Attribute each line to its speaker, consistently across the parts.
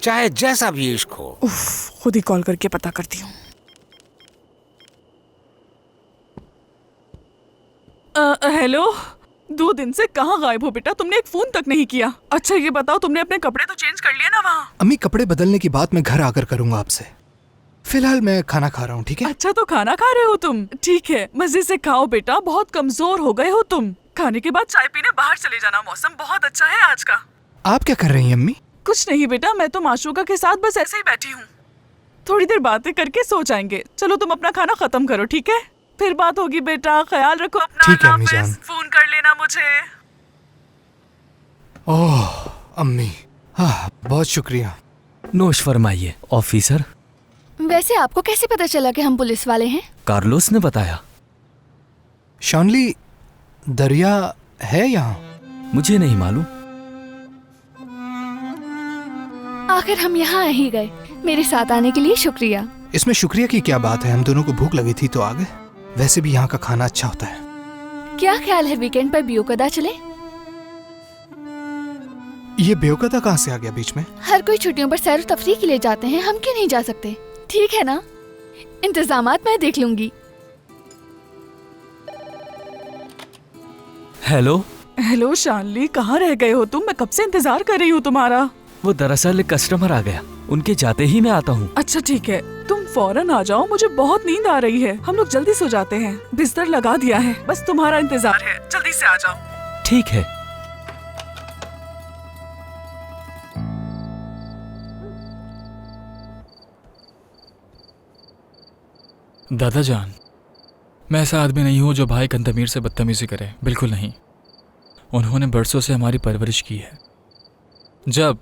Speaker 1: चाहे जैसा भी इश्क हो।
Speaker 2: उफ, खुद ही कॉल करके पता करती हूँ। हेलो, 2 दिन से कहाँ गायब हो बेटा? तुमने एक फोन तक नहीं किया। अच्छा ये बताओ, तुमने अपने कपड़े तो चेंज कर लिए ना वहाँ?
Speaker 3: अम्मी, कपड़े बदलने की बात मैं घर आकर करूंगा आपसे। फिलहाल मैं खाना खा रहा हूँ, ठीक है?
Speaker 2: अच्छा तो खाना खा रहे हो तुम? ठीक है, मजे से खाओ बेटा, बहुत कमजोर हो गए हो तुम। खाने के बाद चाय पीने बाहर चले जाना, मौसम बहुत अच्छा है आज का।
Speaker 3: आप क्या कर रही हैं अम्मी?
Speaker 2: कुछ नहीं बेटा, मैं तो माशूका के साथ बस ऐसे ही बैठी हूँ। थोड़ी देर बातें करके सो जाएंगे। चलो तुम अपना खाना खत्म करो, ठीक है? फिर बात होगी बेटा, ख्याल रखो अपना।
Speaker 3: ठीक है अम्मी जान।
Speaker 2: फोन कर लेना मुझे।
Speaker 3: ओह अम्मी, हाँ बहुत शुक्रिया।
Speaker 4: नोश फरमाइए ऑफिसर।
Speaker 5: वैसे आपको कैसे पता चला कि हम पुलिस वाले हैं?
Speaker 4: कार्लोस ने बताया।
Speaker 3: शॉनली, दरिया है यहाँ?
Speaker 4: मुझे नहीं मालूम।
Speaker 5: आखिर हम यहाँ आ ही गए। मेरे साथ आने के लिए शुक्रिया।
Speaker 3: इसमें शुक्रिया की क्या बात है, हम दोनों को भूख लगी थी तो आ गए। वैसे भी यहाँ का खाना अच्छा होता है।
Speaker 5: क्या ख्याल है वीकेंड पर बियोकदा चले?
Speaker 3: ये बेवकता कहाँ से आ गया बीच में?
Speaker 5: हर कोई छुट्टियों पर सैर तफरीह के लिए जाते हैं, हम क्यों नहीं जा सकते? ठीक है ना, इंतजामात मैं देख लूंगी।
Speaker 4: हेलो।
Speaker 2: हेलो शानली, कहाँ रह गए हो तुम? मैं कब से इंतजार कर रही हूँ तुम्हारा।
Speaker 4: वो दरअसल एक कस्टमर आ गया, उनके जाते ही मैं आता हूँ।
Speaker 2: अच्छा ठीक है, तुम फौरन आ जाओ, मुझे बहुत नींद आ रही है। हम लोग जल्दी सो जाते हैं, बिस्तर लगा दिया है, बस तुम्हारा इंतजार है। जल्दी से आ जाओ।
Speaker 4: ठीक है।
Speaker 6: दादा जान, मैं ऐसा आदमी नहीं हूँ जो भाई कंतमीर से बदतमीजी करे, बिल्कुल नहीं। उन्होंने बरसों से हमारी परवरिश की है। जब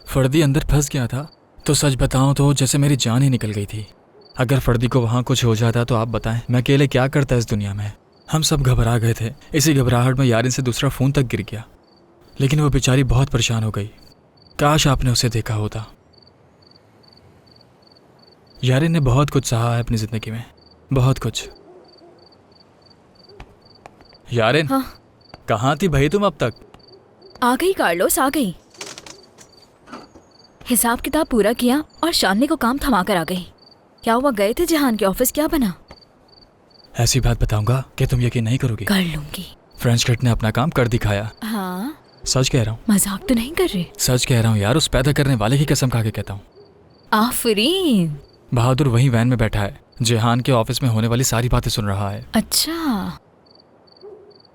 Speaker 6: फर्दी अंदर फंस गया था तो सच बताऊं तो जैसे मेरी जान ही निकल गई थी। अगर फर्दी को वहाँ कुछ हो जाता तो आप बताएं मैं अकेले क्या करता इस दुनिया में। हम सब घबरा गए थे। इसी घबराहट में यारिन से दूसरा फ़ोन तक गिर गया, लेकिन वो बेचारी बहुत परेशान हो गई। काश आपने उसे देखा होता। यारिन ने बहुत कुछ सहा है अपनी ज़िंदगी में, बहुत कुछ। यारिन,
Speaker 7: हाँ?
Speaker 6: कहाँ थी भाई तुम अब तक?
Speaker 7: आ गई कार्लोस, आ गई। हिसाब किताब पूरा किया और शानली को काम थमा कर आ गई। क्या हुआ, गए थे जहान के ऑफिस, क्या बना?
Speaker 6: ऐसी बात बताऊंगा कि तुम यकीन नहीं करोगी।
Speaker 7: कर लूंगी।
Speaker 6: फ्रेंच कट ने अपना काम कर दिखाया।
Speaker 7: हाँ?
Speaker 6: सच कह रहा हूँ।
Speaker 7: मजाक तो नहीं कर रहे?
Speaker 6: सच कह रहा हूँ यार, उस पैदा करने वाले की कसम खा के कहता हूँ।
Speaker 7: आफरीन।
Speaker 6: बहादुर वहीं वैन में बैठा है, जेहान के ऑफिस में होने वाली सारी बातें सुन रहा है।
Speaker 7: अच्छा,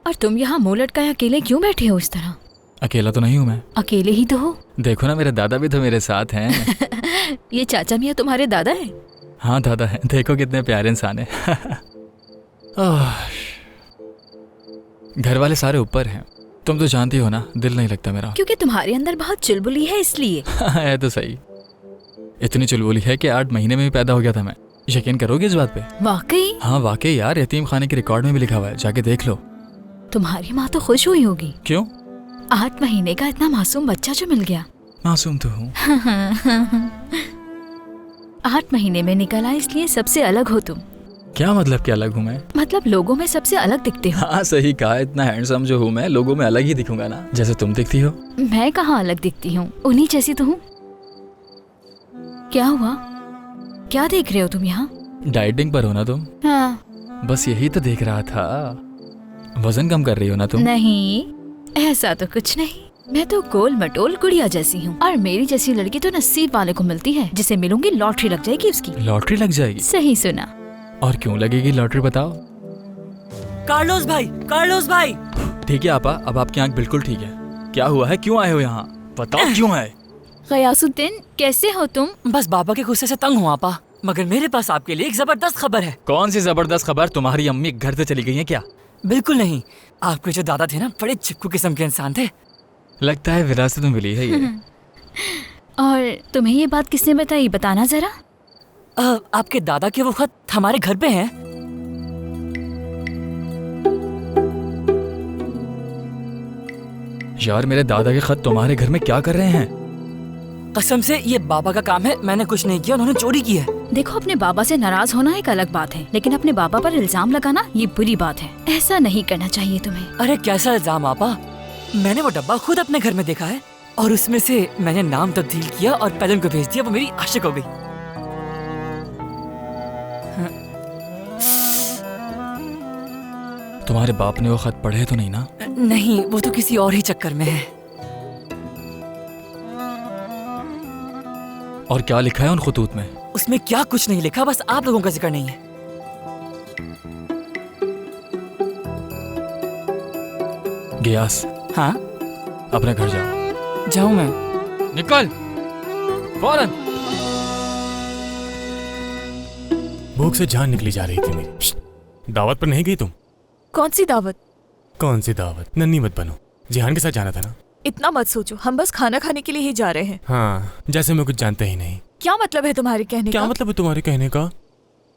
Speaker 7: और तुम यहाँ मुंह लटकाए अकेले क्यों बैठे हो इस तरह?
Speaker 6: अकेला तो नहीं हूँ मैं।
Speaker 7: अकेले ही तो हो।
Speaker 6: देखो ना, मेरे दादा भी तो मेरे साथ हैं।
Speaker 7: ये चाचा मियाँ तुम्हारे दादा है?
Speaker 6: हाँ दादा है, देखो कितने प्यारे इंसान है। घर वाले सारे ऊपर हैं। तुम तो जानती हो ना, दिल नहीं लगता मेरा।
Speaker 7: क्योंकि तुम्हारे अंदर बहुत चुलबुली है इसलिए।
Speaker 6: है तो सही। इतनी चुलबुली है कि 8 महीने में भी पैदा हो गया था मैं। यकीन करोगे इस बात पे?
Speaker 7: वाकई?
Speaker 6: हाँ वाकई यार, यतीम खाने के रिकॉर्ड में भी लिखा हुआ है, जाके देख लो।
Speaker 7: तुम्हारी माँ तो खुश हुई होगी।
Speaker 6: क्यों?
Speaker 7: 8 महीने का इतना मासूम बच्चा जो मिल गया।
Speaker 6: मासूम तो हूँ।
Speaker 7: 8 महीने में निकल आए, इसलिए सबसे अलग हो तुम।
Speaker 6: क्या मतलब कि अलग हूँ मैं?
Speaker 7: मतलब लोगों में सबसे अलग दिखते हो।
Speaker 6: हाँ सही कहा, इतना हैंडसम जो हूँ मैं, लोगों में अलग ही दिखूंगा ना, जैसे तुम दिखती हो।
Speaker 7: मैं कहाँ अलग दिखती हूँ, उन्हीं जैसी तो हूँ। क्या हुआ, क्या देख रहे हो तुम यहाँ?
Speaker 6: डाइटिंग पर हो ना तुम?
Speaker 7: हाँ।
Speaker 6: बस यही तो देख रहा था। वजन कम कर रही हो ना तुम?
Speaker 7: नहीं, ऐसा तो कुछ नहीं। मैं तो गोल मटोल गुड़िया जैसी हूँ, और मेरी जैसी लड़की तो नसीब वाले को मिलती है, जिसे मिलूंगी लॉटरी लग जाएगी उसकी।
Speaker 6: लॉटरी लग जाएगी?
Speaker 7: सही सुना।
Speaker 6: और क्यों लगेगी लॉटरी, बताओ?
Speaker 8: कार्लोस भाई, कार्लोस भाई।
Speaker 6: ठीक है आपा, अब आपकी आंख बिल्कुल ठीक है। क्या हुआ है, क्यों आए हो यहाँ, बताओ क्यों आए?
Speaker 7: गयासुद्दीन, कैसे हो तुम?
Speaker 8: बस बाबा के गुस्से से तंग हूँ आपा, मगर मेरे पास आपके लिए एक जबरदस्त खबर है।
Speaker 6: कौन सी जबरदस्त खबर? तुम्हारी अम्मी घर से चली गई है क्या?
Speaker 8: बिल्कुल नहीं, आपके जो दादा थे ना, बड़े चिपकू किस्म के इंसान थे।
Speaker 6: लगता है विरासत में मिली है ये।
Speaker 7: और तुम्हें ये बात किसने बताई, बताना जरा।
Speaker 8: आपके दादा के वो खत हमारे घर पे हैं।
Speaker 6: यार मेरे दादा के खत तुम्हारे घर में क्या कर रहे हैं?
Speaker 8: कसम से ये बाबा का काम है, मैंने कुछ नहीं किया, उन्होंने चोरी की है।
Speaker 7: देखो, अपने बाबा से नाराज होना एक अलग बात है, लेकिन अपने बाबा पर इल्जाम लगाना ये बुरी बात है। ऐसा नहीं करना चाहिए तुम्हें।
Speaker 8: अरे कैसा इल्जाम आपा, मैंने वो डब्बा खुद अपने घर में देखा है। और उसमें से मैंने नाम तब्दील किया और पेलन को भेज दिया, वो मेरी आशिक हो गई।
Speaker 6: तुम्हारे बाप ने वो खत पढ़े तो नहीं ना?
Speaker 8: नहीं, वो तो किसी और ही चक्कर में है।
Speaker 6: और क्या लिखा है उन खतूत में?
Speaker 8: उसमें क्या कुछ नहीं लिखा, बस आप लोगों का जिक्र नहीं है।
Speaker 6: गियास,
Speaker 8: हाँ,
Speaker 6: अपने घर जाओ।
Speaker 8: जाऊं मैं?
Speaker 6: निकल फौरन।
Speaker 1: भूख से जान निकली जा रही थी मेरी। दावत पर नहीं गई तुम?
Speaker 9: कौन सी दावत?
Speaker 1: कौन सी दावत? नन्ही मत बनो, जिहान के साथ जाना था ना।
Speaker 9: इतना मत सोचो, हम बस खाना खाने के लिए ही जा रहे हैं।
Speaker 1: हाँ, जैसे मैं कुछ जानते ही नहीं।
Speaker 9: क्या मतलब है तुम्हारे कहने
Speaker 1: क्या
Speaker 9: का?
Speaker 1: मतलब है तुम्हारे कहने का?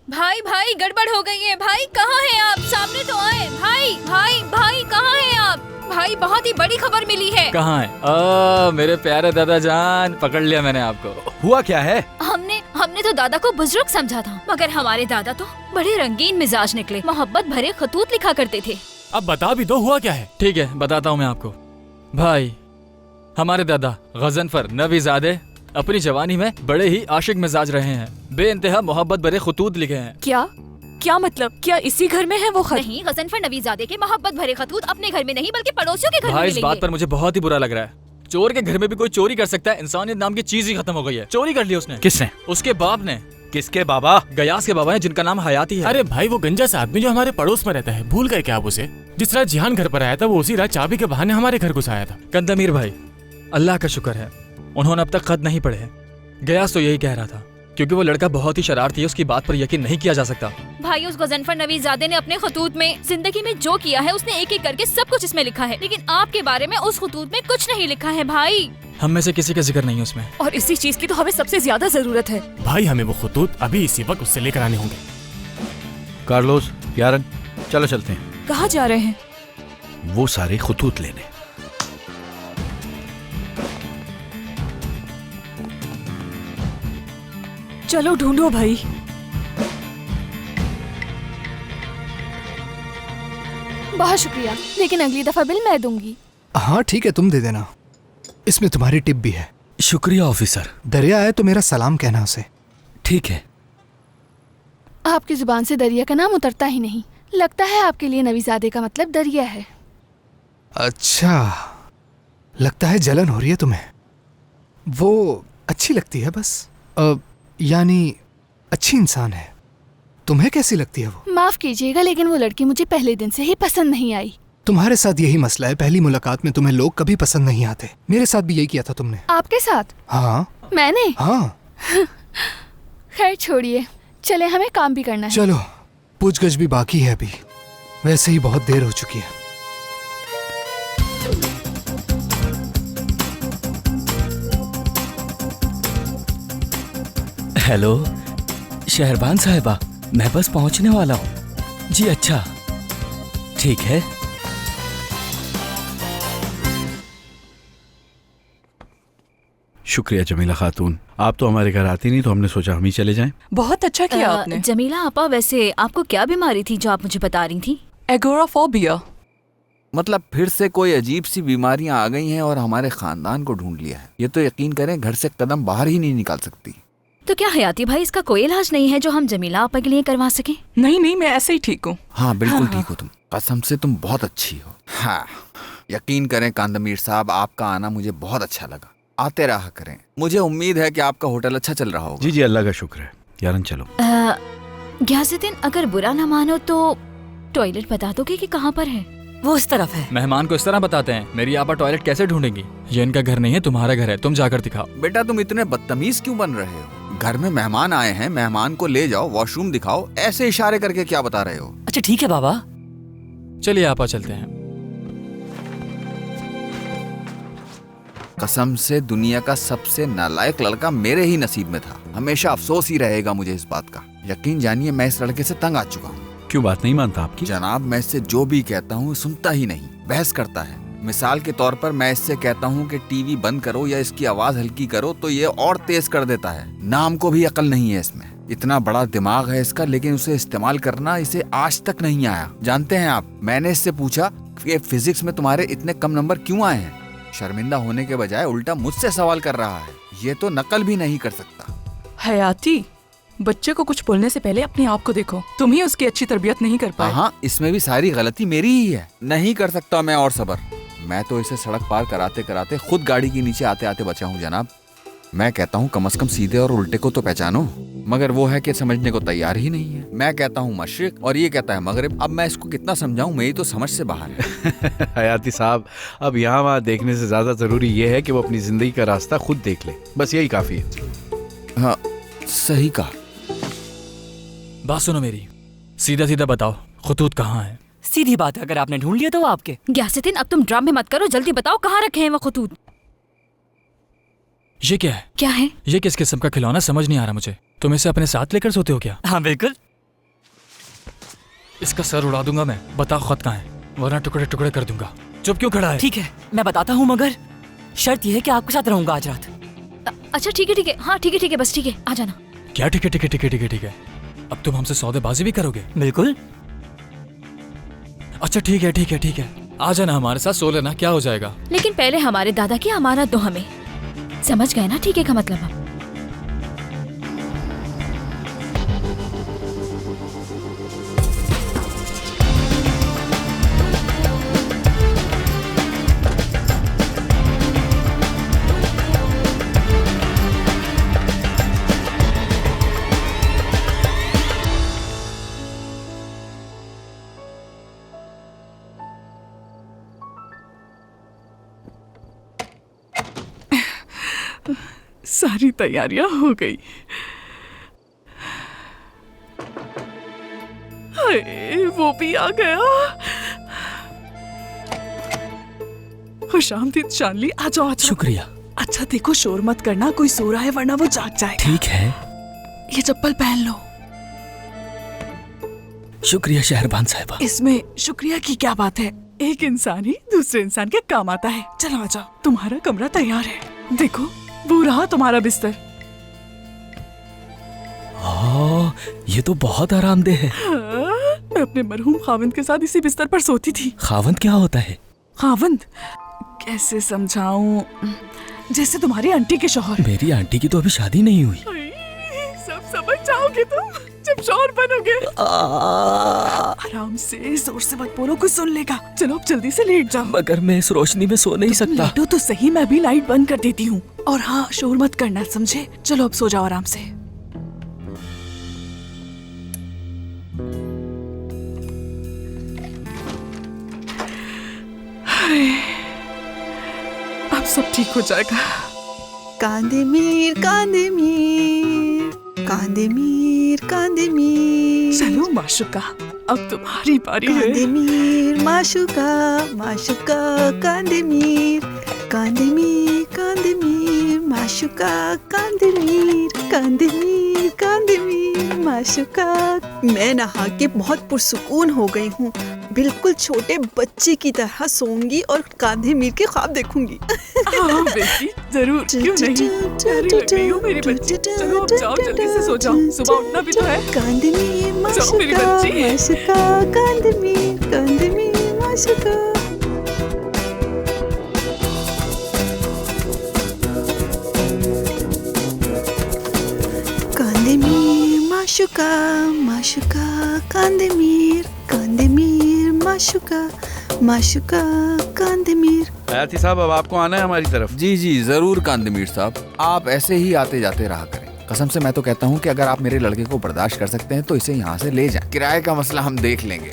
Speaker 5: भाई भाई गड़बड़ हो गई है। भाई कहाँ हैं आप? सामने तो आए। भाई भाई भाई कहाँ हैं आप? भाई बहुत ही बड़ी खबर मिली है।
Speaker 6: कहाँ है? मेरे प्यारे दादा जान, पकड़ लिया मैंने आपको।
Speaker 3: हुआ क्या है?
Speaker 5: हमने तो दादा को बुजुर्ग समझा था, मगर हमारे दादा तो बड़े रंगीन मिजाज निकले, मोहब्बत भरे खतूत लिखा करते थे।
Speaker 1: अब बता भी दो, हुआ क्या है?
Speaker 6: ठीक है, बताता हूँ मैं आपको। भाई, हमारे दादा गजनफर नबीजादे अपनी जवानी में बड़े ही आशिक मिजाज रहे हैं, बेइंतहा मोहब्बत भरे खतूत लिखे हैं।
Speaker 9: क्या मतलब? क्या इसी घर में है वो खत?
Speaker 5: नहीं, गजनफर नबीजादे के मोहब्बत भरे खतूत अपने घर में नहीं बल्कि पड़ोसियों के घर में
Speaker 6: भाई, इस
Speaker 5: मिलेंगे।
Speaker 6: बात पर मुझे बहुत ही बुरा लग रहा है। चोर के घर में भी कोई चोरी कर सकता है? इंसानियत नाम की चीज ही खत्म हो गई है। चोरी कर ली उसने।
Speaker 3: किसने?
Speaker 6: उसके बाप ने।
Speaker 3: किसके बाबा?
Speaker 6: गयास के बाबा है, जिनका नाम हयाती है।
Speaker 1: अरे भाई, वो गंजा सा आदमी जो हमारे पड़ोस में रहता है, भूल गए क्या आप उसे? जिस रात जिहान घर पर आया था, वो उसी रात चाबी के बहाने हमारे घर घुस आया था।
Speaker 6: कंदमीर भाई, अल्लाह का शुक्र है उन्होंने अब तक खत नहीं पढ़े हैं। गयास तो यही कह रहा था, क्योंकि वो लड़का बहुत ही शरारती है, उसकी बात पर यकीन नहीं किया जा सकता।
Speaker 5: भाई, उस गजनफर नबीजादे ने अपने खतूत में जिंदगी में जो किया है उसने एक एक करके सब कुछ इसमें लिखा है, लेकिन आपके बारे में उस खतूत में कुछ नहीं लिखा है। भाई,
Speaker 6: हम में से किसी का जिक्र नहीं है उसमें।
Speaker 9: और इसी चीज की तो हमें सबसे ज्यादा जरूरत है।
Speaker 1: भाई, हमें वो खतूत अभी इसी वक्त उससे लेकर आने होंगे।
Speaker 10: कार्लोस, यारन, चलो चलते हैं।
Speaker 9: कहाँ जा रहे हैं?
Speaker 10: वो सारे खतूत लेने।
Speaker 9: चलो ढूंढो भाई।
Speaker 5: बहुत शुक्रिया, लेकिन अगली दफा बिल मैं दूंगी।
Speaker 3: हाँ ठीक है, तुम दे देना। इसमें तुम्हारी टिप भी है।
Speaker 4: शुक्रिया ऑफिसर।
Speaker 3: दरिया आए तो मेरा सलाम कहना उसे।
Speaker 4: ठीक है।
Speaker 5: आपकी जुबान से दरिया का नाम उतरता ही नहीं। लगता है आपके लिए नबीजादे का मतलब दरिया है।
Speaker 3: अच्छा, लगता है जलन हो रही है तुम्हें। वो अच्छी लगती है बस, यानी अच्छी इंसान है। तुम्हें कैसी लगती है वो?
Speaker 5: माफ कीजिएगा, लेकिन वो लड़की मुझे पहले दिन से ही पसंद नहीं आई।
Speaker 3: तुम्हारे साथ यही मसला है, पहली मुलाकात में तुम्हें लोग कभी पसंद नहीं आते। मेरे साथ भी यही किया था तुमने।
Speaker 5: आपके साथ?
Speaker 3: हाँ।
Speaker 5: मैंने?
Speaker 3: हाँ।
Speaker 5: खैर छोड़िए, चले, हमें काम भी करना है।
Speaker 3: चलो, पूछगछ भी बाकी है अभी, वैसे ही बहुत देर हो चुकी है।
Speaker 4: हेलो शहरबान साहिबा, मैं बस पहुंचने वाला हूँ। जी अच्छा, ठीक है।
Speaker 10: शुक्रिया जमीला खातून, आप तो हमारे घर आती नहीं, तो हमने सोचा हम ही चले जाएं।
Speaker 9: बहुत अच्छा किया आपने।
Speaker 7: जमीला आपा, वैसे आपको क्या बीमारी थी जो आप मुझे बता रही थी?
Speaker 9: एगोराफोबिया।
Speaker 11: मतलब फिर से कोई अजीब सी बीमारियां आ गई हैं और हमारे खानदान को ढूंढ लिया है। ये तो यकीन करें घर से कदम बाहर ही नहीं निकाल सकती।
Speaker 7: तो क्या हयाती भाई, इसका कोई इलाज नहीं है जो हम जमीला आपा के लिए करवा सके?
Speaker 2: नहीं, मैं ऐसे ही ठीक हूँ।
Speaker 11: हाँ बिल्कुल ठीक हो तुम, कसम से तुम बहुत अच्छी हो। हाँ, यकीन करें कांदमीर साहब, आपका आना मुझे बहुत अच्छा लगा। आते रहा करें, मुझे उम्मीद है कि आपका होटल अच्छा चल रहा होगा।
Speaker 10: जी जी, अल्लाह का शुक्र है। यारन चलो।
Speaker 7: गयासुद्दीन, अगर बुरा न मानो तो टॉयलेट बता दोगे कि कहाँ पर है?
Speaker 8: वो उस तरफ है।
Speaker 6: मेहमान को इस तरह बताते हैं, मेरी आपा टॉयलेट कैसे ढूंढेंगी? ये इनका घर नहीं है, तुम्हारा घर है, तुम जाकर दिखाओ।
Speaker 11: बेटा तुम इतने बदतमीज क्यों बन रहे हो? घर में मेहमान आए हैं, मेहमान को ले जाओ, वॉशरूम दिखाओ, ऐसे इशारे करके क्या बता रहे हो?
Speaker 8: अच्छा ठीक है बाबा।
Speaker 6: चलिए आपा, चलते हैं।
Speaker 11: कसम से दुनिया का सबसे नालायक लड़का मेरे ही नसीब में था। हमेशा अफसोस ही रहेगा मुझे इस बात का। यकीन जानिए मैं इस लड़के से तंग आ चुका हूँ।
Speaker 10: क्यों, बात नहीं मानता आपकी?
Speaker 11: जनाब, मैं इससे जो भी कहता हूँ सुनता ही नहीं, बहस करता है। मिसाल के तौर पर मैं इससे कहता हूँ कि टीवी बंद करो या इसकी आवाज हल्की करो तो ये और तेज कर देता है। नाम को भी अकल नहीं है इसमें। इतना बड़ा दिमाग है इसका, लेकिन उसे इस्तेमाल करना इसे आज तक नहीं आया। जानते हैं आप, मैंने इससे पूछा कि फिजिक्स में तुम्हारे इतने कम नंबर क्यों आए हैं? शर्मिंदा होने के बजाय उल्टा मुझसे सवाल कर रहा है। ये तो नकल भी नहीं कर सकता।
Speaker 9: हयाती, बच्चे को कुछ बोलने से पहले अपने आप को देखो। तुम ही उसकी अच्छी तरबियत नहीं कर पाए।
Speaker 11: हाँ, इसमें भी सारी गलती मेरी ही है। नहीं कर सकता मैं और सबर। मैं तो इसे सड़क पार कराते कराते खुद गाड़ी के नीचे आते आते बचा हूँ जनाब। मैं कहता हूँ कम से कम सीधे और उल्टे को तो पहचानो, मगर वो है कि समझने को तैयार ही नहीं है। मैं कहता हूँ मशरिक और ये कहता है मगरिब। अब मैं इसको कितना समझाऊं, मेरी तो समझ से बाहर है।
Speaker 10: हयाती साहब, अब यहाँ वहाँ देखने से ज्यादा जरूरी ये है कि वो अपनी जिंदगी का रास्ता खुद देख ले, बस यही काफी है।
Speaker 11: हाँ, सही कहा।
Speaker 6: बात सुनो मेरी, सीधा सीधा बताओ खतूत कहाँ है?
Speaker 8: सीधी बात है, अगर आपने ढूंढ लिया तो वो आपके।
Speaker 7: ग्यासुद्दीन, अब तुम ड्रामे मत करो, जल्दी बताओ कहाँ रखे हैं वो खतूत?
Speaker 6: ये क्या है?
Speaker 7: क्या है
Speaker 6: ये? किस किस्म का खिलौना, समझ नहीं आ रहा मुझे। तुम इसे अपने साथ लेकर सोते हो क्या?
Speaker 8: हाँ बिल्कुल।
Speaker 6: इसका सर उड़ा दूंगा मैं। बताओ खत कहाँ है, वरना टुकड़े टुकड़े कर दूंगा। चुप क्यों खड़ा है?
Speaker 8: ठीक है मैं बताता हूँ, मगर शर्त यह है कि आपके साथ रहूंगा आज रात।
Speaker 7: अच्छा ठीक है, हाँ ठीक है, बस ठीक है, आ जाना।
Speaker 6: क्या ठीक है ठीक है ठीक है ठीक है ठीक है? अब तुम हमसे सौदेबाजी भी करोगे?
Speaker 8: बिल्कुल।
Speaker 6: अच्छा ठीक है ठीक है ठीक है, आ जाना हमारे साथ, सो लेना, क्या हो जाएगा।
Speaker 7: लेकिन पहले हमारे दादा की अमानत दो हमें, समझ गए ना? ठीक है का मतलब हम।
Speaker 2: सारी तैयारियां हो गई। हाय, वो भी आ गया। खुशामदीद शानली, आ जाओ आ जाओ।
Speaker 8: शुक्रिया।
Speaker 2: अच्छा देखो, शोर मत करना, कोई सो रहा है वरना वो जाग जाएगा।
Speaker 8: ठीक है।
Speaker 2: ये चप्पल पहन लो।
Speaker 8: शुक्रिया शहरबान साहिबा।
Speaker 2: इसमें शुक्रिया की क्या बात है, एक इंसान ही दूसरे इंसान के काम आता है। चलो आ जाओ, तुम्हारा कमरा तैयार है। देखो वो रहा तुम्हारा बिस्तर।
Speaker 8: ये तो बहुत आरामदेह है।
Speaker 2: हाँ, मैं अपने मरहूम खाविंद के साथ इसी बिस्तर पर सोती थी।
Speaker 8: खाविंद क्या होता है?
Speaker 2: खाविंद कैसे समझाऊं, जैसे तुम्हारी आंटी के शौहर।
Speaker 8: मेरी आंटी की तो अभी शादी नहीं हुई।
Speaker 2: सब समझ जाओगे तुम जब शौहर बनोगे। आराम से, जोर से मत बोलो, कोई सुन लेगा। चलो अब जल्दी से लेट जाओ।
Speaker 8: मगर मैं इस रोशनी में सो नहीं सकता।
Speaker 2: लेटो तो सही, मैं भी लाइट बंद कर देती हूँ। और हाँ, शोर मत करना, समझे? चलो अब सो जाओ आराम से। अब सब ठीक हो जाएगा।
Speaker 12: कांदेमीर कांदेमीर कांदेमीर कांदेमीर।
Speaker 2: चलो माशुका, अब तुम्हारी बारी है।
Speaker 12: कांदेमीर माशुका माशुका कांदेमीर कांदेमीर कांदेमीर माशुका कांदेमीर कांदेमीर कांदेमीर माशुका। मैं नहा के बहुत पुरसुकून हो गई हूँ। बिल्कुल छोटे बच्चे की तरह सोऊंगी और कांदेमीर के ख्वाब देखूंगी।
Speaker 2: हाँ बेटी, जरूर, क्यों नहीं। प्यारी लग रही हो मेरी बच्ची। चलो अब जाओ, जल्दी से सो जाओ, सुबह उठना भी तो है।
Speaker 12: कांदेमीर
Speaker 2: जाओ मेरी बच्ची।
Speaker 12: माशुका कांदेमीर कांदेमीर माशुका। कांदेमीर माशुका माशुका कांदेमीर कांदेमीर माशुका माशुका कांदेमीर।
Speaker 10: हयाती साहब, अब आपको आना है हमारी तरफ।
Speaker 11: जी जी जरूर कांदेमीर साहब, आप ऐसे ही आते जाते रहा करें। कसम से मैं तो कहता हूँ कि अगर आप मेरे लड़के को बर्दाश्त कर सकते हैं तो इसे यहाँ से ले जाएं। किराए का मसला हम देख लेंगे।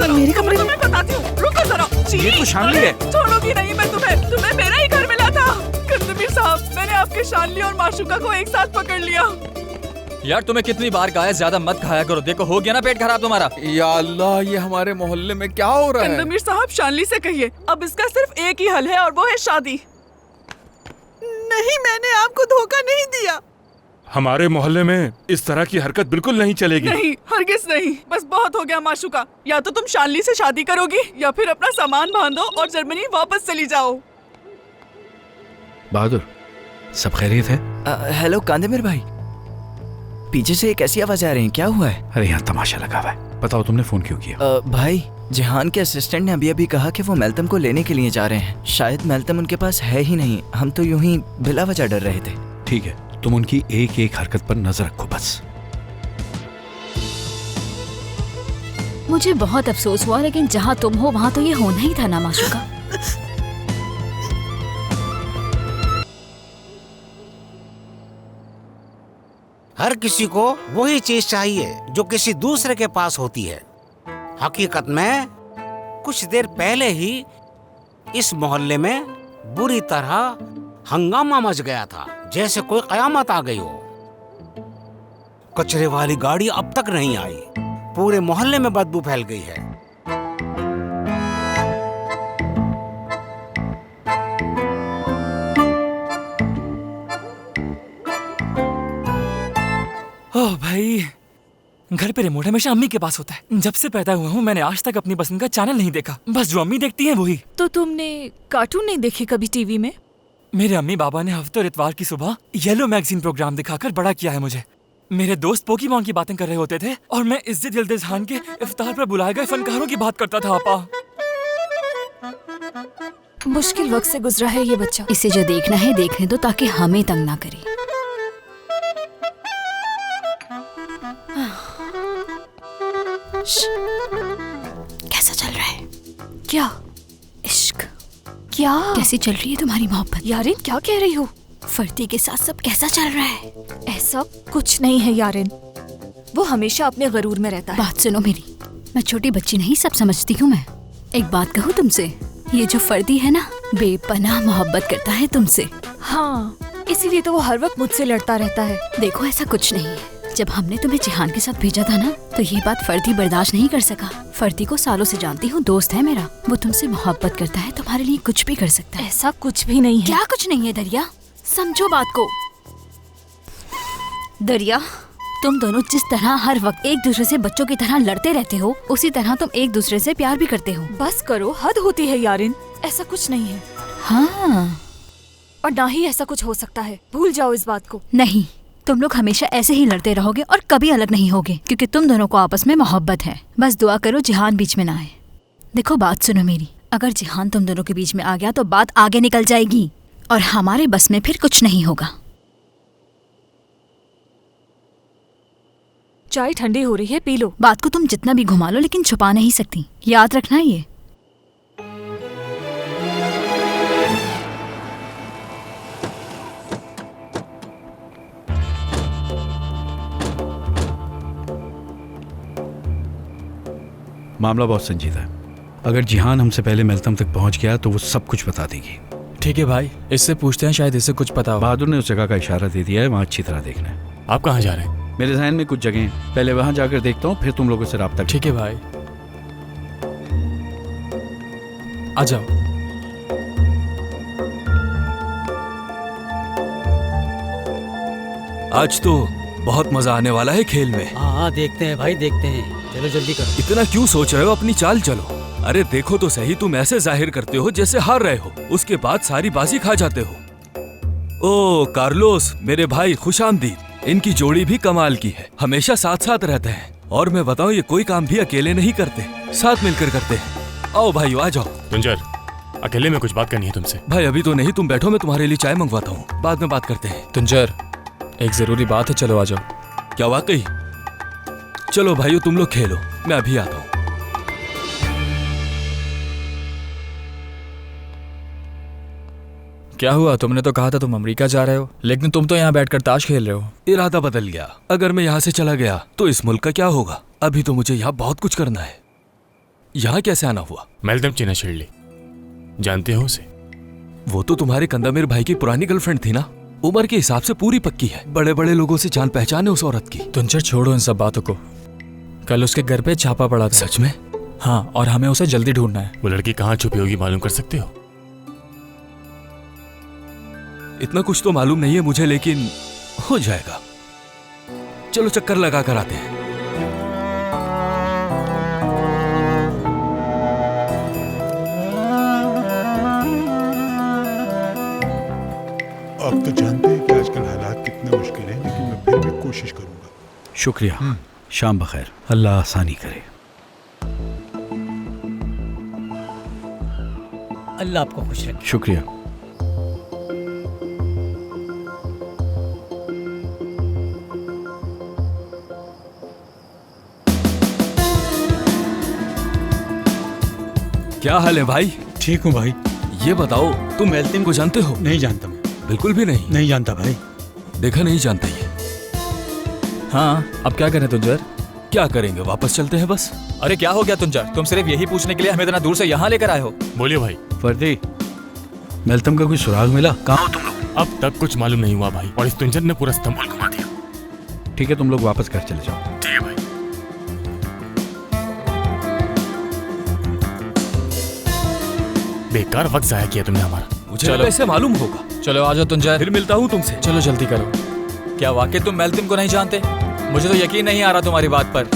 Speaker 2: मेरे कमरे में बताती हूँ, रुको जरा।
Speaker 10: ये तो शानली है।
Speaker 2: छोड़ूंगी नहीं मैं तुम्हें मेरा ही घर मिला था। कांदेमीर साहब, मैंने आपके शानली और माशुका को एक साथ पकड़ लिया।
Speaker 6: यार तुम्हें कितनी बार कहा है ज्यादा मत खाया करो, देखो हो गया ना पेट खराब तुम्हारा।
Speaker 11: या अल्लाह, ये हमारे मोहल्ले में क्या हो रहा है?
Speaker 2: कंदमीर साहब, शानली से कहिए, अब इसका सिर्फ एक ही हल है और वो है शादी।
Speaker 12: नहीं, मैंने आपको धोखा नहीं दिया।
Speaker 13: हमारे मोहल्ले में इस तरह की हरकत बिल्कुल नहीं चलेगी।
Speaker 2: नहीं, हरगिज नहीं। बस बहुत हो गया माशुका। या तो तुम शानली से शादी करोगी या फिर अपना सामान बांधो और जर्मनी वापस चली जाओ।
Speaker 10: बहादुर, सब खैरियत है?
Speaker 4: हेलो कांदेमिर भाई, पीछे से एक ऐसी आवाज आ रही है, क्या हुआ है?
Speaker 10: अरे यहाँ तमाशा लगा हुआ है। बताओ तुमने फोन क्यों किया?
Speaker 4: भाई, जिहान के असिस्टेंट ने अभी कहा कि वो मेल्तम को लेने के लिए जा रहे हैं। शायद मेल्तम उनके पास है ही नहीं। हम तो यूं ही बिला वजह डर रहे थे।
Speaker 10: ठीक है, तुम उनकी एक एक हरकत पर नजर रखो बस।
Speaker 7: मुझे बहुत अफसोस हुआ, लेकिन जहाँ तुम हो वहाँ तो ये होना ही था ना माशुका।
Speaker 14: हर किसी को वही चीज चाहिए जो किसी दूसरे के पास होती है। हकीकत में कुछ देर पहले ही इस मोहल्ले में बुरी तरह हंगामा मच गया था, जैसे कोई कयामत आ गई हो। कचरे वाली गाड़ी अब तक नहीं आई, पूरे मोहल्ले में बदबू फैल गई है।
Speaker 8: ओह भाई, घर पे रिमोट हमेशा अम्मी के पास होता है। जब से पैदा हुआ हूँ मैंने आज तक अपनी पसंद का चैनल नहीं देखा, बस जो अम्मी देखती हैं वही।
Speaker 7: तो तुमने कार्टून नहीं देखी कभी टीवी में?
Speaker 8: मेरे अम्मी बाबा ने हफ्ते और इतवार की सुबह येलो मैगजीन प्रोग्राम दिखाकर बड़ा किया है मुझे। मेरे दोस्त पोकीमॉन की बातें कर रहे होते थे और मैं इज्जत यिल्दिज़ खान के इफ्तार पर बुलाए गए फनकारों की बात करता था। आपा,
Speaker 7: मुश्किल वक्त से गुजरा है ये बच्चा। इसे जो देखना है देखने दो, ताकि हमें तंग ना करे। कैसा चल रहा है? क्या इश्क? क्या कैसी चल रही है तुम्हारी मोहब्बत? यारिन, क्या कह रही हो? फर्दी के साथ सब कैसा चल रहा है?
Speaker 15: ऐसा कुछ नहीं है यारिन, वो हमेशा अपने गरूर में रहता है।
Speaker 7: बात सुनो मेरी, मैं छोटी बच्ची नहीं, सब समझती हूँ मैं। एक बात कहूँ तुमसे, ये जो फर्दी है ना, बेपनाह मोहब्बत करता है तुमसे।
Speaker 15: हाँ, इसीलिए तो वो हर वक्त मुझसे लड़ता रहता है।
Speaker 7: देखो, ऐसा कुछ नहीं है। जब हमने तुम्हें जिहान के साथ भेजा था ना, तो ये बात फर्दी बर्दाश्त नहीं कर सका। फर्दी को सालों से जानती हूँ, दोस्त है मेरा। वो तुमसे मोहब्बत करता है, तुम्हारे लिए कुछ भी कर सकता है।
Speaker 15: ऐसा कुछ भी नहीं है।
Speaker 7: क्या कुछ नहीं है दरिया? समझो बात को। दरिया, तुम दोनों जिस तरह हर वक्त एक दूसरे से बच्चों की तरह लड़ते रहते हो, उसी तरह तुम एक दूसरे से प्यार भी करते हो।
Speaker 15: बस करो, हद होती है यारिन, ऐसा कुछ नहीं है।
Speaker 7: हाँ,
Speaker 15: और ना ही ऐसा कुछ हो सकता है, भूल जाओ इस बात को।
Speaker 7: नहीं, तुम लोग हमेशा ऐसे ही लड़ते रहोगे और कभी अलग नहीं होगे, क्योंकि तुम दोनों को आपस में मोहब्बत है। बस दुआ करो जिहान बीच में ना आए। देखो, बात सुनो मेरी, अगर जिहान तुम दोनों के बीच में आ गया तो बात आगे निकल जाएगी और हमारे बस में फिर कुछ नहीं होगा।
Speaker 15: चाय ठंडी हो रही है, पी लो।
Speaker 7: बात को तुम जितना भी घुमा लो, लेकिन छुपा नहीं सकती, याद रखना ये।
Speaker 10: मामला बहुत संजीदा है। अगर जिहान हमसे पहले मेल्तम तक पहुंच गया तो वो सब कुछ बता देगी।
Speaker 6: ठीक है भाई, इससे पूछते हैं, शायद इससे कुछ पता हो।
Speaker 10: बहादुर ने उस जगह का इशारा दे दिया है, वहाँ अच्छी तरह देखना है।
Speaker 1: आप कहाँ जा रहे हैं?
Speaker 10: मेरे ज़हन में कुछ जगह हैं, पहले वहाँ जाकर देखता हूँ, फिर तुम लोगों से राब्ता।
Speaker 6: ठीक है भाई, आ जाओ।
Speaker 4: आज तो बहुत मजा आने वाला है खेल में।
Speaker 8: हाँ, देखते हैं भाई, देखते हैं। चलो जल्दी करो।
Speaker 4: इतना क्यों सोच रहे हो, अपनी चाल चलो। अरे देखो तो सही, तुम ऐसे जाहिर करते हो जैसे हार रहे हो, उसके बाद सारी बाजी खा जाते हो। ओ कार्लोस, मेरे भाई, खुशामदीद। इनकी जोड़ी भी कमाल की है, हमेशा साथ साथ रहते हैं। और मैं बताऊं, ये कोई काम भी अकेले नहीं करते, साथ मिलकर करते हैं। आओ भाई, आ जाओ।
Speaker 1: तुंजर, अकेले में कुछ बात करनी है तुमसे।
Speaker 4: भाई अभी तो नहीं, तुम बैठो, मैं तुम्हारे लिए चाय मंगवाता हूँ, बाद में बात करते हैं।
Speaker 6: तुंजर, एक जरूरी बात है, चलो आ जाओ।
Speaker 4: क्या वाकई? चलो भाइयों, तुम लोग खेलो, मैं अभी आता हूँ।
Speaker 6: क्या हुआ? तुमने तो कहा था तुम अमेरिका जा रहे हो, लेकिन तुम तो यहाँ बैठकर ताश खेल रहे हो।
Speaker 4: इरादा बदल गया। अगर मैं यहाँ से चला गया तो इस मुल्क का क्या होगा? अभी तो मुझे यहाँ बहुत कुछ करना है। यहाँ कैसे आना हुआ?
Speaker 1: मेल्तम चिनाशिल्ली, जानते हो उसे?
Speaker 4: वो तो तुम्हारे कंदामिर भाई की पुरानी गर्लफ्रेंड थी ना। उम्र के हिसाब से पूरी पक्की है। बड़े बड़े लोगों से जान पहचान है उस औरत की।
Speaker 6: तुंजर छोड़ो इन सब बातों को। कल उसके घर पे छापा पड़ा था।
Speaker 4: सच में?
Speaker 6: हाँ, और हमें उसे जल्दी ढूंढना है।
Speaker 1: वो लड़की कहाँ छुपी होगी मालूम कर सकते हो?
Speaker 4: इतना कुछ तो मालूम नहीं है मुझे, लेकिन हो जाएगा। चलो चक्कर लगा कर आते हैं।
Speaker 16: आप तो जानते हैं कि आजकल हालात कितने मुश्किल हैं, लेकिन मैं फिर भी कोशिश करूंगा।
Speaker 10: शुक्रिया। शाम बखैर। अल्लाह आसानी करे।
Speaker 17: अल्लाह आपको खुश रखे।
Speaker 10: शुक्रिया।
Speaker 4: क्या हाल है भाई?
Speaker 17: ठीक हूँ भाई।
Speaker 4: ये बताओ, तुम मेल्तिम को जानते हो?
Speaker 17: नहीं जानता मैं।
Speaker 4: बिल्कुल भी नहीं?
Speaker 17: नहीं जानता भाई।
Speaker 4: देखा, नहीं जानता ये।
Speaker 6: हाँ, अब क्या करें तुंजर?
Speaker 4: क्या करेंगे, वापस चलते हैं बस।
Speaker 6: अरे क्या हो गया तुंजर? तुम सिर्फ यही पूछने के लिए हमें इतना दूर से यहाँ लेकर आए हो?
Speaker 1: बोलिए भाई।
Speaker 10: फर्दी, मेल्तम का कोई सुराग मिला? कहाँ हो तुम लोग?
Speaker 1: अब तक कुछ मालूम नहीं हुआ भाई, और इस तुंजर ने पूरा इस्तांबुल घुमा दिया।
Speaker 10: ठीक है, तुम लोग वापस घर चले जाओ।
Speaker 1: ठीक है भाई। बेकार वक्त जाया किया तुमने हमारा।
Speaker 4: मुझे कैसे मालूम होगा?
Speaker 6: चलो आ जाओ तुंजर।
Speaker 4: फिर मिलता हूँ तुमसे।
Speaker 6: चलो जल्दी करो। क्या वाकई तुम मेल्तिम को नहीं जानते? मुझे तो यकीन नहीं आ रहा तुम्हारी बात पर।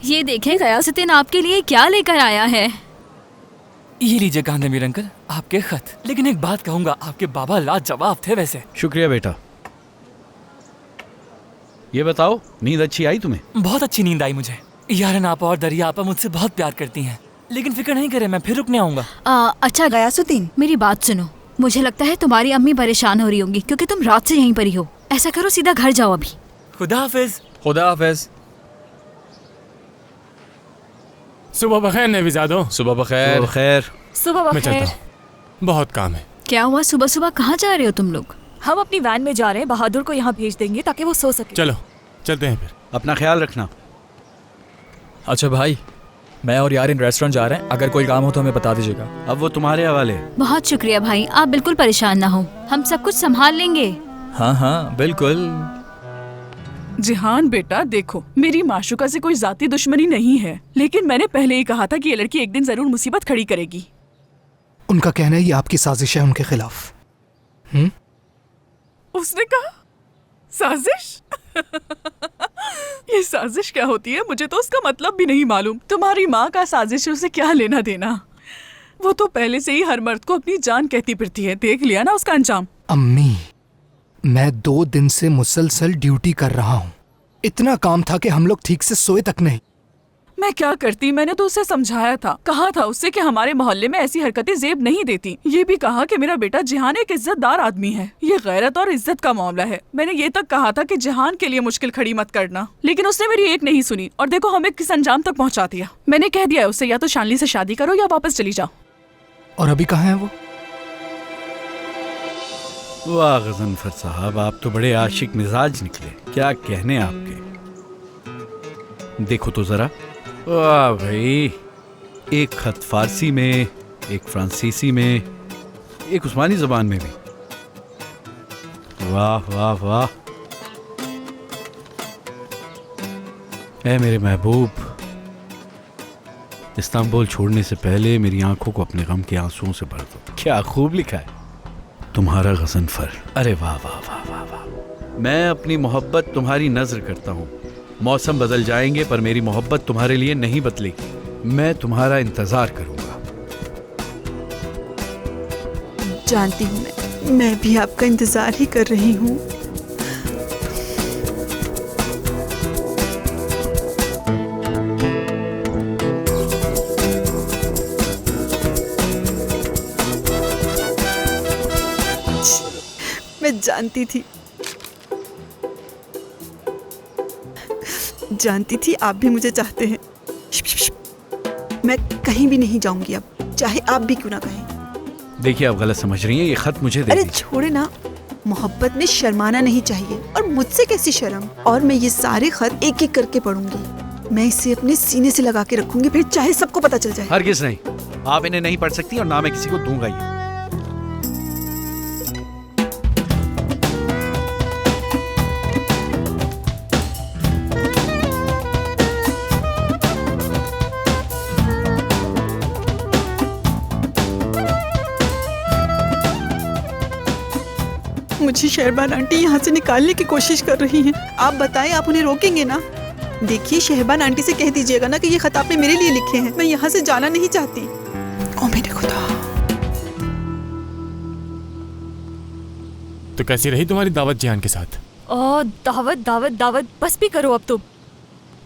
Speaker 7: ये देखें गयासुद्दीन आपके लिए क्या लेकर आया है।
Speaker 8: ये लीजिए कांदेमीर अंकल, आपके खत। लेकिन एक बात कहूंगा, आपके बाबा लाजवाब थे वैसे।
Speaker 10: शुक्रिया बेटा। ये बताओ, नींद अच्छी आई तुम्हें?
Speaker 8: बहुत अच्छी नींद आई मुझे। यारन आपा और दरिया आपा मुझसे बहुत प्यार करती हैं, लेकिन फिक्र नहीं करे, मैं फिर रुकने आऊंगा।
Speaker 7: अच्छा गयासुद्दीन, मेरी बात सुनो। मुझे लगता है तुम्हारी अम्मी परेशान हो रही होंगी क्योंकि तुम रात से यहीं पर ही हो। ऐसा करो, सीधा घर जाओ अभी।
Speaker 8: खुदा हाफिज।
Speaker 6: खुदा हाफिज।
Speaker 1: सुबह बखैर नेविजादो।
Speaker 6: सुबह बखैर।
Speaker 10: बखैर।
Speaker 15: सुबह
Speaker 1: मैं
Speaker 15: बखैर।
Speaker 1: चलता हूँ, बहुत काम है।
Speaker 7: क्या हुआ, सुबह सुबह कहाँ जा रहे हो तुम लोग?
Speaker 15: हम अपनी वैन में जा रहे हैं, बहादुर को यहाँ भेज देंगे ताकि वो सो सके।
Speaker 1: चलो चलते हैं फिर।
Speaker 10: अपना ख्याल रखना।
Speaker 6: अच्छा भाई, मैं और यारिन रेस्टोरेंट जा रहे हैं। अगर कोई काम हो तो हमें बता दीजिएगा।
Speaker 10: अब वो तुम्हारे हवाले।
Speaker 7: बहुत शुक्रिया भाई, आप बिल्कुल परेशान ना हो, हम सब कुछ संभाल लेंगे।
Speaker 6: हाँ हाँ बिल्कुल।
Speaker 2: जिहान बेटा देखो, मेरी माशुका से कोई जाती दुश्मनी नहीं है, लेकिन मैंने पहले ही कहा था कि ये लड़की एक दिन जरूर मुसीबत खड़ी करेगी।
Speaker 3: उनका कहना है ये आपकी साजिश है उनके खिलाफ।
Speaker 2: उसने कहा साजिश? ये साजिश क्या होती है? मुझे तो उसका मतलब भी नहीं मालूम। तुम्हारी माँ का साजिशों से क्या लेना देना? वो तो पहले से ही हर मर्द को अपनी जान कहती फिरती है। देख लिया ना उसका अंजाम।
Speaker 3: अम्मी, मैं 2 दिन से मुसलसल ड्यूटी कर रहा हूँ। इतना काम था कि हम लोग ठीक से सोए तक नहीं।
Speaker 2: मैं क्या करती? मैंने तो उसे समझाया था, कहा था उससे कि हमारे मोहल्ले में ऐसी हरकतें जेब नहीं देती। ये भी कहा कि मेरा बेटा जिहान एक इज्जतदार आदमी है, ये गैरत और इज्जत का मामला है। मैंने ये तक कहा था कि जिहान के लिए मुश्किल खड़ी मत करना, लेकिन उसने मेरी एक नहीं सुनी और देखो हमें किस अंजाम तक पहुँचा दिया। मैंने कह दिया उससे या तो शानली से शादी करो या वापस चली जाओ।
Speaker 3: और अभी कहाँ है वो?
Speaker 10: वाह गजनफर साहब, आप तो बड़े आशिक मिजाज निकले। क्या कहने आपके। देखो तो जरा। वाह भाई, एक खत फारसी में, एक फ्रांसीसी में, एक उस्मानी जबान में भी। वाह वाह वाह। ऐ मेरे महबूब, इस्तांबुल छोड़ने से पहले मेरी आंखों को अपने गम के आंसुओं से भर दो। क्या खूब लिखा है तुम्हारा गजनफर। अरे वाह वाह वाह वाह वाह। मैं अपनी मोहब्बत तुम्हारी नजर करता हूँ। मौसम बदल जाएंगे पर मेरी मोहब्बत तुम्हारे लिए नहीं बदलेगी। मैं तुम्हारा इंतजार करूंगा।
Speaker 12: जानती हूँ मैं भी आपका इंतजार ही कर रही हूँ। मैं जानती थी आप भी मुझे चाहते हैं। मैं कहीं भी नहीं जाऊंगी अब, चाहे आप भी क्यों ना कहें।
Speaker 10: देखिए, आप गलत समझ रही हैं। ये खत मुझे दे
Speaker 12: अरे
Speaker 10: दीजिए।
Speaker 12: छोड़े ना, मोहब्बत में शर्माना नहीं चाहिए, और मुझसे कैसी शर्म। और मैं ये सारे खत एक एक करके पढ़ूंगी। मैं इसे अपने सीने से लगा के रखूंगी, फिर चाहे सबको पता चल जाए।
Speaker 10: हरगिज़ नहीं, आप इन्हें नहीं पढ़ सकती और ना मैं किसी को दूंगा ये।
Speaker 12: मुझे शहरबान आंटी यहाँ से निकालने की कोशिश कर रही हैं। आप बताएं, आप उन्हें रोकेंगे ना? देखिए, शहरबान आंटी से कह दीजिएगा ना कि ये खत आपने मेरे लिए लिखे हैं। मैं यहाँ से जाना नहीं चाहती। ओ मेरे खुदा।
Speaker 1: तो कैसी रही तुम्हारी दावत जिहान के साथ?
Speaker 15: ओ दावत दावत दावत, बस भी करो अब तुम।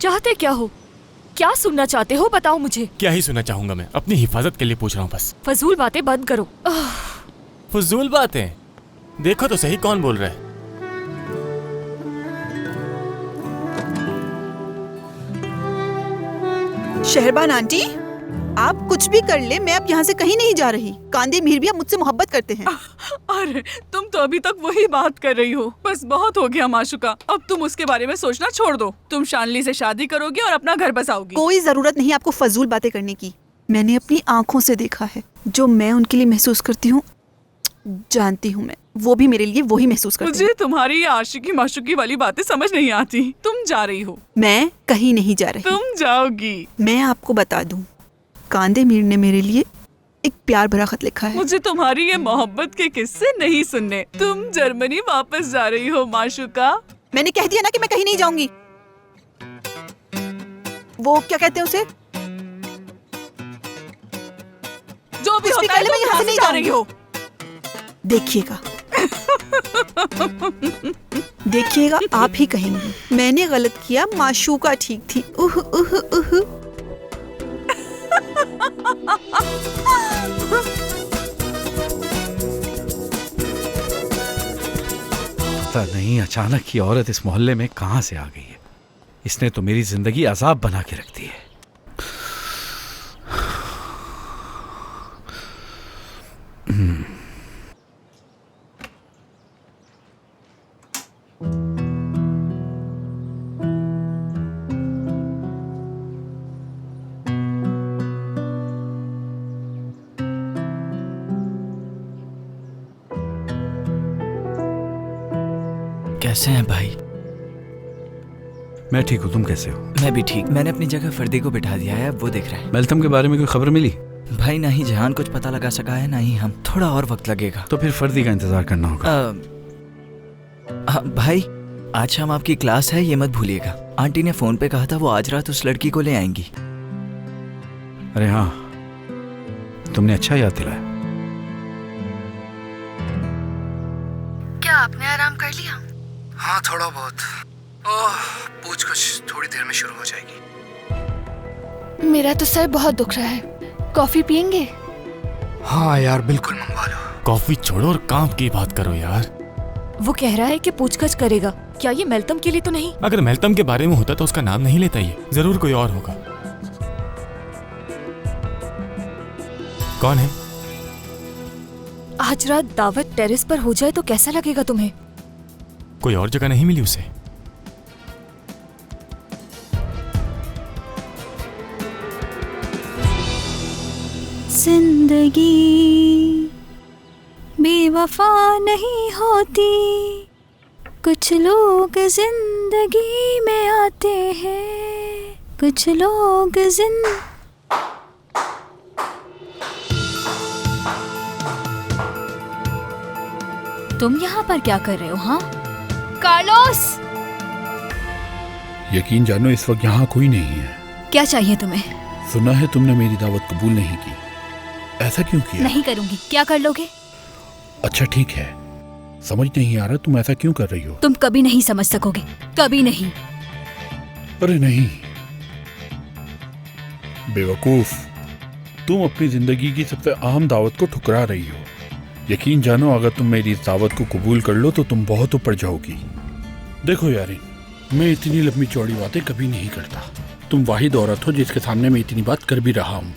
Speaker 15: चाहते क्या हो? क्या सुनना चाहते हो, बताओ मुझे।
Speaker 1: क्या ही सुनना चाहूंगा मैं, अपनी हिफाजत के लिए पूछ रहा हूँ बस।
Speaker 15: फजूल बातें बंद करो।
Speaker 1: फजूल बातें? देखो तो सही कौन बोल रहा है।
Speaker 12: शहरबान आंटी, आप कुछ भी कर ले, मैं अब यहाँ से कहीं नहीं जा रही। कांदे मीर भी अब मुझसे मोहब्बत करते हैं।
Speaker 2: अरे तुम तो अभी तक वही बात कर रही हो। बस बहुत हो गया माशुका, अब तुम उसके बारे में सोचना छोड़ दो। तुम शानली से शादी करोगी और अपना घर बसाओगी।
Speaker 12: कोई जरूरत नहीं आपको फजूल बातें करने की। मैंने अपनी आंखों से देखा है। जो मैं उनके लिए महसूस करती हूँ, जानती हूँ मैं, वो भी मेरे लिए वही महसूस करती
Speaker 2: मुझे तुम्हारी ये आशिकी माशुकी वाली बातें समझ नहीं आती। तुम जा रही हो।
Speaker 12: मैं कहीं नहीं जा रही।
Speaker 2: तुम जाओगी।
Speaker 12: मैं आपको बता दूं, कांदे मीर ने मेरे लिए एक प्यार भरा खत लिखा है।
Speaker 2: मुझे तुम्हारी ये मोहब्बत के किस्से नहीं सुनने। तुम जर्मनी वापस जा रही हो माशुका।
Speaker 12: मैंने कह दिया ना कि मैं कहीं नहीं जाऊंगी। वो क्या कहते हैं उसे,
Speaker 2: जो भी होता है,
Speaker 12: मैं यहाँ से नहीं
Speaker 2: जा रही हो।
Speaker 12: देखिएगा देखिएगा, आप ही कहेंगे मैंने गलत किया, माशूका ठीक थी। उह उह उह।
Speaker 10: पता नहीं अचानक ये औरत इस मोहल्ले में कहां से आ गई है। इसने तो मेरी जिंदगी अजाब बना के रख दी है।
Speaker 8: कैसे हैं भाई?
Speaker 10: मैं ठीक हूँ, तुम कैसे हो?
Speaker 8: मैं भी ठीक। मैंने अपनी जगह फर्दी को बिठा दिया है, अब वो देख रहा है।
Speaker 10: मेल्थम के बारे में कोई खबर मिली?
Speaker 8: भाई ना ही जहान कुछ पता लगा सका है, ना ही हम। थोड़ा और वक्त लगेगा।
Speaker 10: तो फिर फर्दी का इंतजार करना होगा।
Speaker 8: भाई आज शाम आपकी क्लास है, ये मत भूलिएगा। आंटी ने फोन पे कहा था वो आज रात उस लड़की को ले आएंगी।
Speaker 10: अरे हाँ, तुमने अच्छा याद दिलाया।
Speaker 3: क्या आपने आराम कर लिया? हाँ, थोड़ा बहुत। ओह, पूछ कुछ थोड़ी देर में शुरू हो जाएगी।
Speaker 5: मेरा तो सर बहुत दुख रहा है। कॉफी पियेंगे?
Speaker 3: हाँ यार, बिल्कुल मंगवा लो।
Speaker 1: कॉफी छोड़ो और काम की बात करो यार।
Speaker 15: वो कह रहा है कि पूछगछ करेगा। क्या ये मेल्तम के लिए तो नहीं?
Speaker 1: अगर मेल्तम के बारे में होता तो उसका नाम नहीं लेता, ये जरूर कोई और होगा। कौन है?
Speaker 15: आज रात दावत टेरेस पर हो जाए तो कैसा लगेगा तुम्हें?
Speaker 1: कोई और जगह नहीं मिली उसे?
Speaker 7: जिंदगी बेवफा नहीं होती, कुछ लोग जिंदगी में आते हैं, कुछ लोग तुम यहाँ पर क्या कर रहे हो? हाँ
Speaker 5: कार्लोस!
Speaker 16: यकीन जानो इस वक्त यहाँ कोई नहीं है।
Speaker 7: क्या चाहिए तुम्हें?
Speaker 16: सुना है तुमने मेरी दावत कबूल नहीं की। ऐसा क्यों किया?
Speaker 7: नहीं करूंगी। क्या कर लोगे?
Speaker 16: अच्छा ठीक है, समझ नहीं आ रहा तुम ऐसा क्यों कर रही हो।
Speaker 7: तुम कभी नहीं समझ सकोगे, कभी नहीं।
Speaker 16: अरे नहीं बेवकूफ, तुम अपनी जिंदगी की सबसे अहम दावत को ठुकरा रही हो। यकीन जानो अगर तुम मेरी इस दावत को कबूल कर लो तो तुम बहुत ऊपर जाओगी। देखो यारिन, मैं इतनी लंबी चौड़ी बातें कभी नहीं करता। तुम वाहिद औरत हो जिसके सामने मैं इतनी बात कर भी रहा हूँ।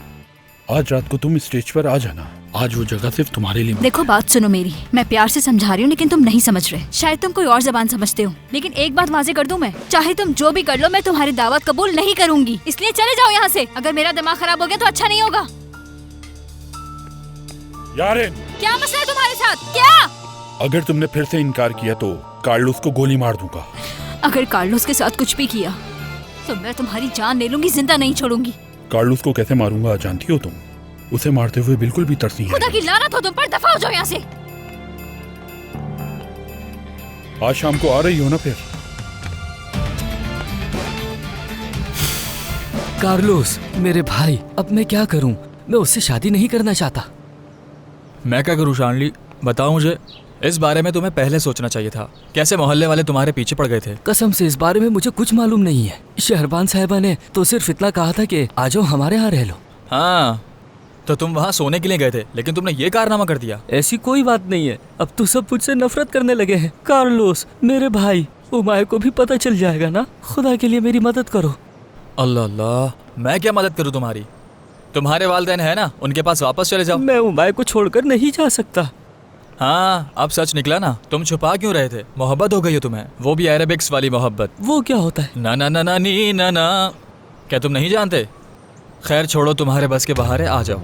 Speaker 16: आज रात को तुम स्टेज पर आ जाना, आज वो जगह सिर्फ तुम्हारे लिए।
Speaker 7: देखो बात सुनो मेरी, मैं प्यार से समझा रही हूँ लेकिन तुम नहीं समझ रहे। शायद तुम कोई और जबान समझते हो, लेकिन एक बात वाज़ेह कर दूं मैं, चाहे तुम जो भी कर लो मैं तुम्हारी दावत कबूल नहीं करूंगी। इसलिए चले जाओ यहाँ से। अगर मेरा दिमाग खराब हो गया तो अच्छा नहीं होगा।
Speaker 16: यारिन,
Speaker 7: क्या मसला है तुम्हारे साथ? क्या?
Speaker 16: अगर तुमने फिर से इनकार किया तो कार्लोस को गोली मार दूंगा।
Speaker 7: अगर कार्लोस के साथ कुछ भी किया तो मैं तुम्हारी जान ले लूंगी, जिंदा नहीं छोड़ूंगी।
Speaker 16: कार्लोस को कैसे मारूंगा जानती हो तुम? उसे मारते हुए बिल्कुल भी तरस नहीं
Speaker 7: खुदा की लानत हो तुम पर, दफा हो जाओ यहाँ से।
Speaker 16: आज शाम को आ रही हो ना फिर?
Speaker 8: कार्लोस मेरे भाई, अब मैं क्या करूं? मैं उससे शादी नहीं करना चाहता।
Speaker 6: मैं क्या करूं शानली, बताओ मुझे। इस बारे में तुम्हें पहले सोचना चाहिए था। कैसे मोहल्ले वाले तुम्हारे पीछे पड़ गए थे?
Speaker 8: कसम से इस बारे में मुझे कुछ मालूम नहीं है। शहरबान साहिबा ने तो सिर्फ इतना कहा था कि आ जाओ हमारे यहाँ रह लो।
Speaker 6: हाँ, तो तुम वहाँ सोने के लिए गए थे, लेकिन तुमने ये कारनामा कर दिया।
Speaker 8: ऐसी कोई बात नहीं है। अब तो सब मुझसे नफरत करने लगे हैं। कार्लोस मेरे भाई, उमाय को भी पता चल जाएगा ना। खुदा के लिए मेरी मदद करो।
Speaker 6: अल्लाह अल्लाह, मैं क्या मदद करूँ तुम्हारी? तुम्हारे वालिदैन है ना, उनके पास वापस चले जाओ।
Speaker 8: मैं उमाय को छोड़कर नहीं जा सकता।
Speaker 6: हाँ, अब सच निकला ना। तुम छुपा क्यों रहे थे? मोहब्बत हो गई हो तुम्हें, वो भी अरेबिक्स वाली मोहब्बत।
Speaker 8: वो क्या होता है?
Speaker 6: ना ना ना ना नी ना ना, क्या तुम नहीं जानते? खैर छोड़ो, तुम्हारे बस के बाहर है, आ जाओ।